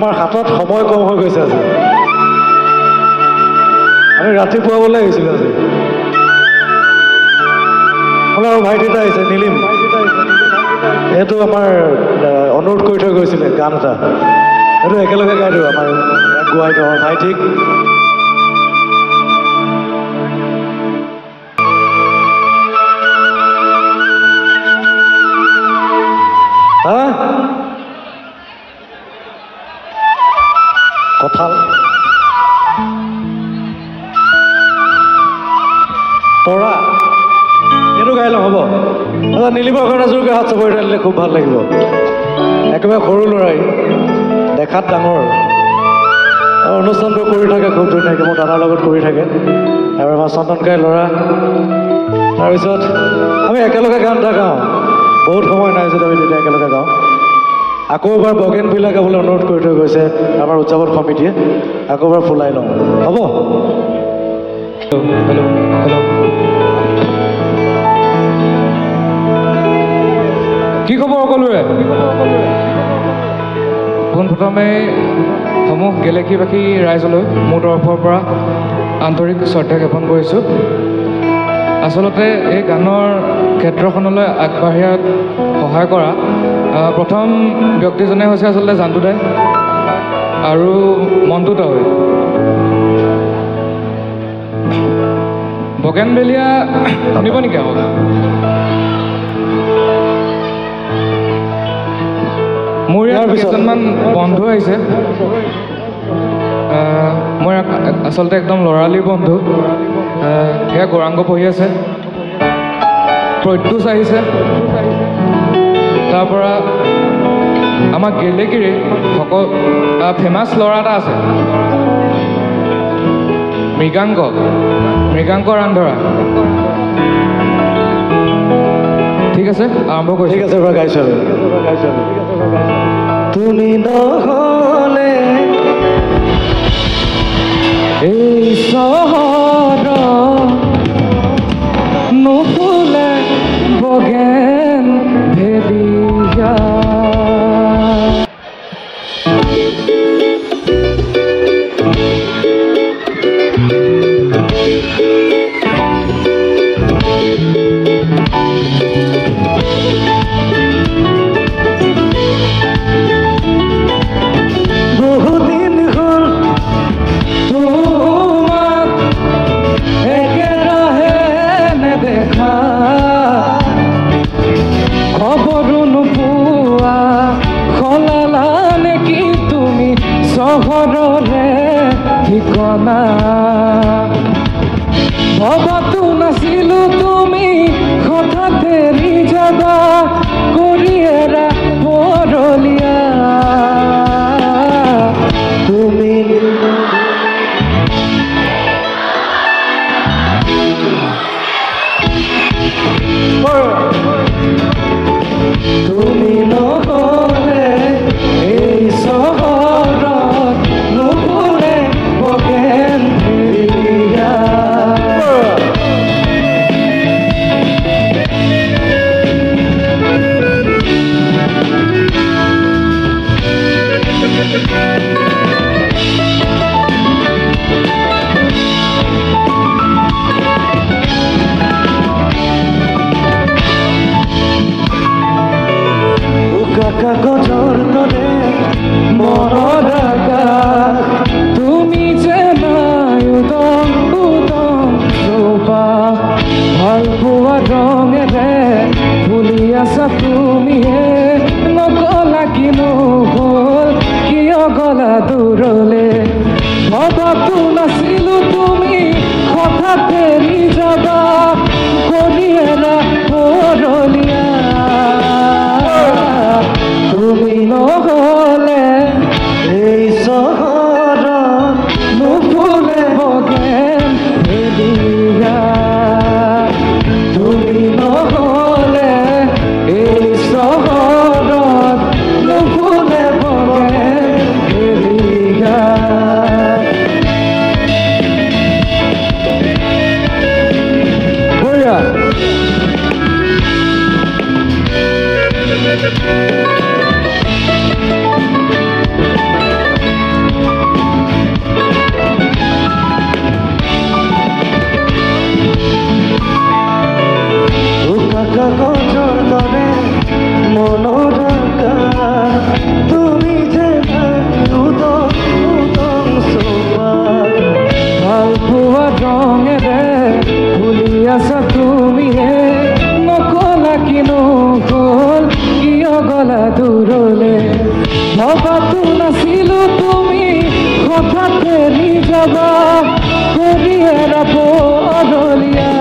আমাৰ হাতত সময় কম হৈ গৈছে আজি আমি ৰাতিপুৱাবলৈ আহিছিলোঁ আজি আপোনাৰ ভাইটি এটা আহিছে নীলিম এইটো আমাৰ অনুৰোধ কৰি থৈ গৈছিলে গান এটা এইটো একেলগে গাই দিওঁ আমাৰ গোৱাই দিওঁ আমাৰ ভাইটিক কঁঠাল তৰা এইটো গাই লওঁ হ'ব নীলিমৰ কাৰণে জোৰকৈ হাত চাপৰি দিলে খুব ভাল লাগিব একেবাৰে সৰু ল'ৰাই দেখাত ডাঙৰ আৰু অনুষ্ঠানটো কৰি থাকে খুব ধুনীয়াকৈ মোৰ দাদাৰ লগত কৰি থাকে আৰু আমাৰ চন্দনকাই ল'ৰা তাৰপিছত আমি একেলগে গান এটা গাওঁ বহুত সময় নাই যদি আমি তেতিয়া একেলগে গাওঁ আকৌ এবাৰ বগেনভিলা গাবলৈ অনুৰোধ কৰি থৈ গৈছে আমাৰ উদযাপন সমিতিয়ে আকৌ এবাৰ ফুলাই লওঁ হ'ব হেল্ল' হেল্ল' কি খবৰ সকলোৰে পোনপ্ৰথমে সমূহ গেলেকীবাসী ৰাইজলৈ মোৰ তৰফৰ পৰা আন্তৰিক শ্ৰদ্ধা জ্ঞাপন কৰিছোঁ আচলতে এই গানৰ ক্ষেত্ৰখনলৈ আগবাঢ়িয়াত সহায় কৰা প্ৰথম ব্যক্তিজনে হৈছে আচলতে জান্তু দাই আৰু মণ্টু দৈ বগেনভেলিয়া শুনিব নেকি আকৌ মোৰ ইয়াত কেইজনমান বন্ধু আহিছে মোৰ আচলতে একদম ল'ৰালিৰ বন্ধু সেয়া গৌৰাংগ পঢ়ি আছে প্ৰত্যুষ আহিছে তাৰপৰা আমাৰ গেলেকীৰে ফেমাছ ল'ৰা এটা আছে মৃগাংক ৰান্ধৰা ঠিক আছে আৰম্ভ কৰিছোঁ ঠিক আছে এবাৰ গাইছোঁ তুমি নহ'লে এই চহৰ নুফুলে বগেন ভেলিয়া ভবাতো নাছিলো তুমি হঠাৎ এৰি যাবা কৰিয়েৰা পৰলীয়া তুমি তুমি নহ'লে এই চহৰত নুফুলে বগেনভেলিয়া কাগজৰ দৰে মনৰ আকাশ তুমি যে নাই উদং চৌপাশ ভাল পোৱা ৰঙেৰে ফুলি আছা তুমিহে নগলা কিনো হ'ল কিয় গলা দূৰলে ভবাতো নাছিলো তুমি হঠাৎ এৰি যাবা কৰিয়েৰা পৰলীয়া তুমি নহ'লে এই চহৰত নুফুলে বগেনভেলিয়া তুমি নহ'লে এই চহৰত নুফুলে বগেনভেলিয়া ভবাতো নাছিলো তুমি হঠাৎ এৰি যাবা কৰিয়ে নপৰলীয়া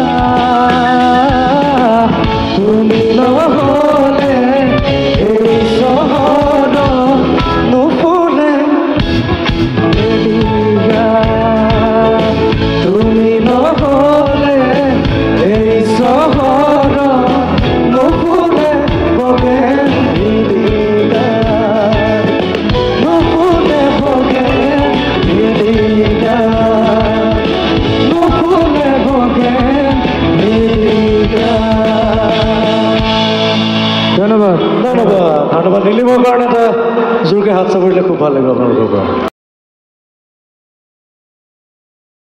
তুমি নহ'লে এই চহৰত নুফুলে এৰিয়া তুমি নহ'লে এই চহৰত নুফুলে বগেনভিলিয়া নুফুলে বগেনভিলিয়া নুফুলে বগেনভিলিয়া ধন্যবাদ ধন্যবাদ ধন্যবাদ নীলিমৰ কাৰণে এটা জোৰকৈ হাত চাপৰিলে খুব ভাল লাগিব আপোনালোকৰ পৰা